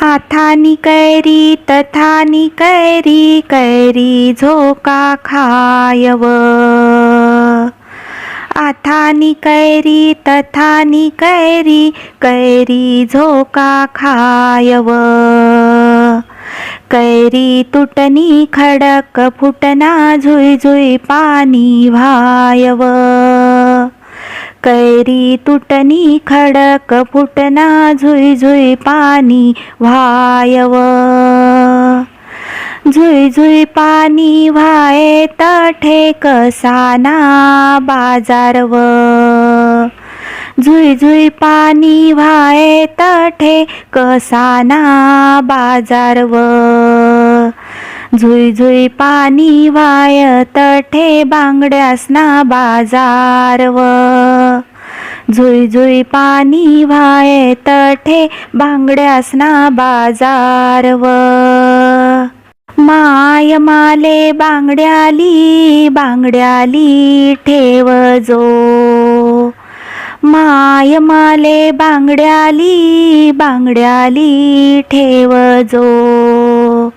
आथानी कैरी तथानी कैरी, कैरी झोका खायव. आथानी कैरी तथानी कैरी, कैरी झोका खायव. कैरी तुटनी खडक फुटना, झुई झुई पाणी व्हायव. कैरी तुटनी खडक फुटना, झुई झुई पाणी व्हायव. झुई झुई पाणी व्हाये तठे कसाना बाजारव. झुई झुई पाणी व्हाये तठे कसाना बाजारव. झुई झुई पाणी वाय तठे बांगड्यासना बाजारव. झुई झुई पाणी वाय तठे बांगड्यासना बाजारव. माय माले बांगड्याली बांगड्याली ठेव जो. माय माले बांगड्याली बांगड्याली ठेव जो.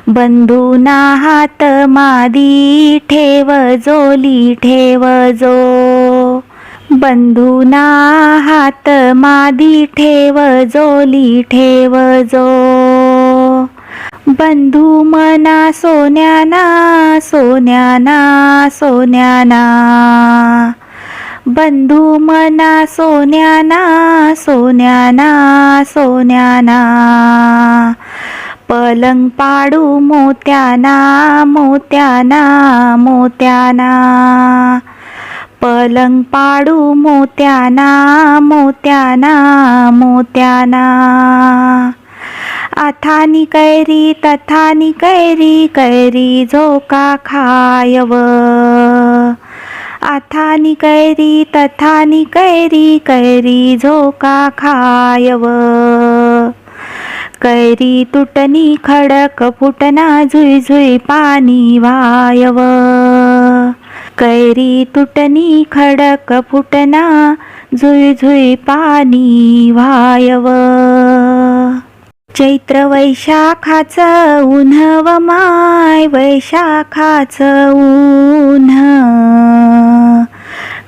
बंधूना हात मादी ठेव जोली ठेव जो. बंधूना हात मादी ठेव जोली ठेव जो. बंधू मना सोन्याना सोन्याना सोन्याना. बंधू मना सोन्याना सोन्याना सोन्याना. पलंग पाडू मोत्याना मोत्याना मोत्याना. पलंग पाडू मोत्याना मोत्याना मोत्याना. आथानी कैरी तथानी कैरी, कैरी झोका खायव. आथानी कैरी तथानी कैरी, कैरी झोका खायव. कैरी तुटनी खडक फुटना, झुई झुई पाणी व्हायव. कैरी तुटनी खडक फुटना, झुई झुई पाणी व्हायव. चैत्र वैशाखाचं ऊन व माय, वैशाखाचं ऊन.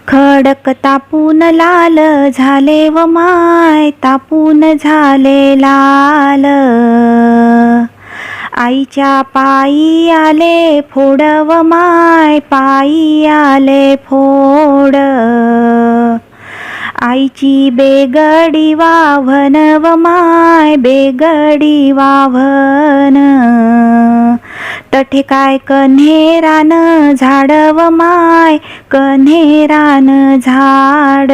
खडक तापून लाल झाले व माय, तापून झाले लाल. आईच्या पायी आले फोड व माय, पायी आले फोड. आईची बेगडी वाव्हन व माय, बेगडी वाव्हन. तठे काय कन्हेरान झाड व माय, कन्हेरान झाड.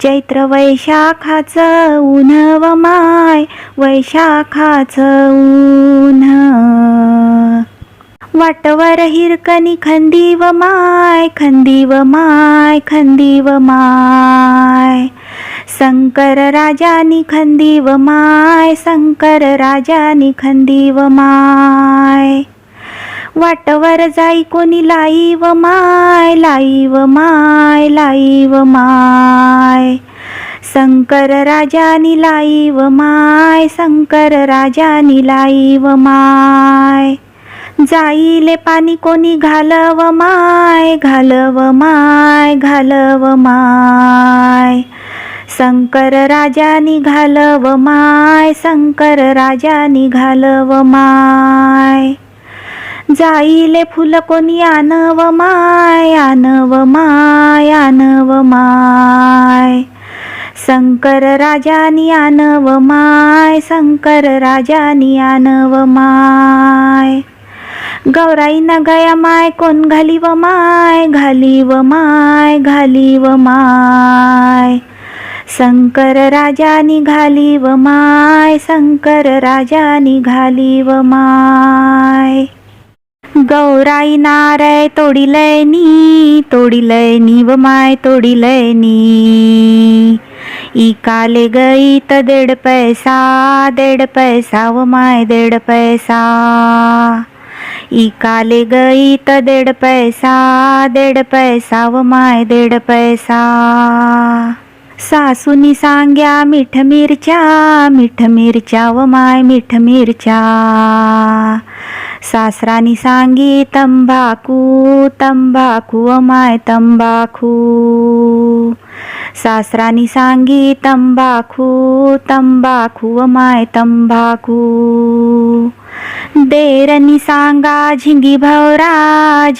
चैत्र वैशाखाचं ऊन व माय, वैशाखाचं ऊन. वाटवर हिरकणी खंदी व माय, खंदी व माय, खंदी व माय. शंकर राजानी खंदी व माय, शंकर राजानी खंदी व माय. वाटवर जाई कोणी लाई व माय, लाई व माय, लाई व माय. शंकर राजानी लाई व माय, शंकर राजानी लाई व माय. जाईले पाणी कोणी घालव माय, घालव माय, घालव माय. शंकर राजानी घालव माय, शंकर राजानी घालव माय. जाईले फुल कोणी आणव माय, आणव माय, आणव माय. शंकर राजानी आणव माय, शंकर राजानी आणव माय. गौराईना गया माय कोण घाली व माय, घाली व माय, घाली व माय. शंकर राजानी घाली व माय, शंकर राजानी घाली व माय. गौराई नारळ तोडिलैनी, तोडिलैनी व माय तोडिलैनी. इकाले गई त 1.5 पैसा, 1.5 पैसा व माय 1.5 पैसा. इकाले गई त 1.5 पैसा, 1.5 पैसा व माय 1.5 पैसा. सासूनी सांग्या मीठ मिरच्या व माय मीठ मिरच्या. सासरानी सांगी तंबाखू व माय तंबाखू. सासरानी सांगी तंबाखू व माय तंबाखू. देरनी सांगा झिंगी भवरा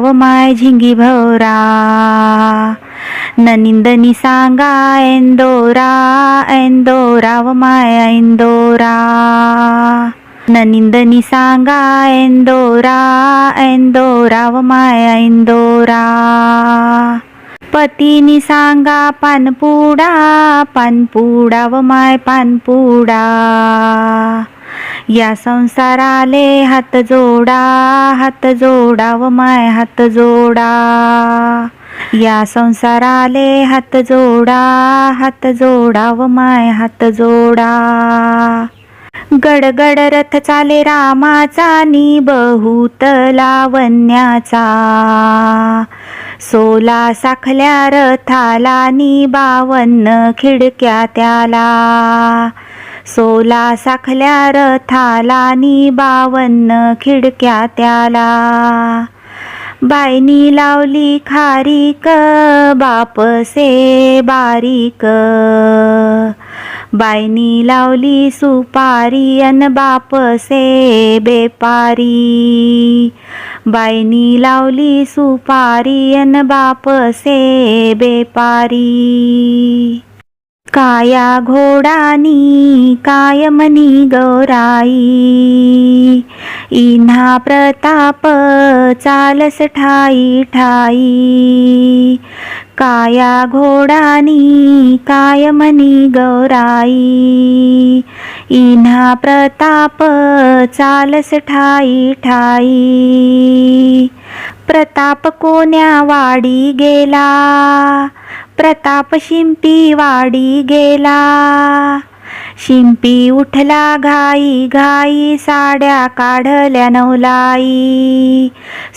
व माय झिंगी भवरा. ननिंदनी सांगा ऐंदोरा व माय ऐंदोरा. ननिंदनी सांगा ऐंदोरा व माय ऐंदोरा. पतीनी सांगा पानपुडा व माय पानपुडा. या संसाराले हात जोडा व माय हात जोडा. या संसाराले हात जोडा व माय हात जोडा. गडगड रथ चाले रामाचा नि बहुत लावण्याचा. 16 साखल्या रथाला नि 52 खिडक्या त्याला. 16 साखल्या रथाला नि 52 खिडक्या त्याला. बाईनी लावली खारीक बापसे बारीक. बाईनी लावली सुपारी अन बापसे बेपारी. बाईनी लावली सुपारी अन बापसे बेपारी. काया घोडानी कायमनी गौराई. इन्हा प्रताप चालस ठाई. काया घोडानी कायमनी गौराई. इन्हा प्रताप चालस ठाई. प्रताप कोण्या वाडी गेला. प्रताप शिंपी वाडी गेला. शिंपी उठला घाई साड्या काढल्या नवलाई.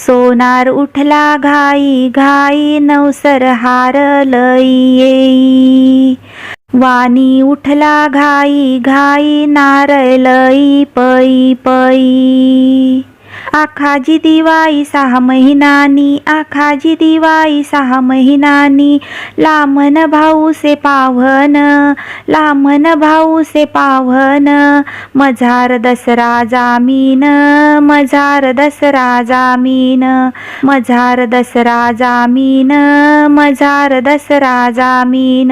सोनार उठला घाई नवसर हार लई येई. वाणी उठला घाई नारळ लई पई. आखाजी दिवाळी 6 महिनानी. आखाजी दिवाळी 6 महिनानी. लामण भाऊ से पाव्हन. लामण भाऊ से पाव्हन. मझार दसरा जामीन. मझार दसरा जामीन. मझार दसरा जामीन. मझार दसरा जामीन.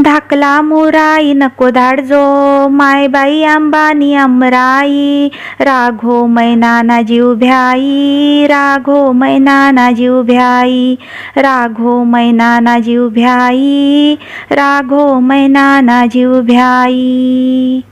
धाकला मुराई नको धाडजो. मायबाई अंबानी अमराई. राघो मैनाना जीव भ्याई. राघो मैनाना जीव भ्याई. राघो मैनाना जीव भ्याई. राघो मैनाना जीव भ्याई.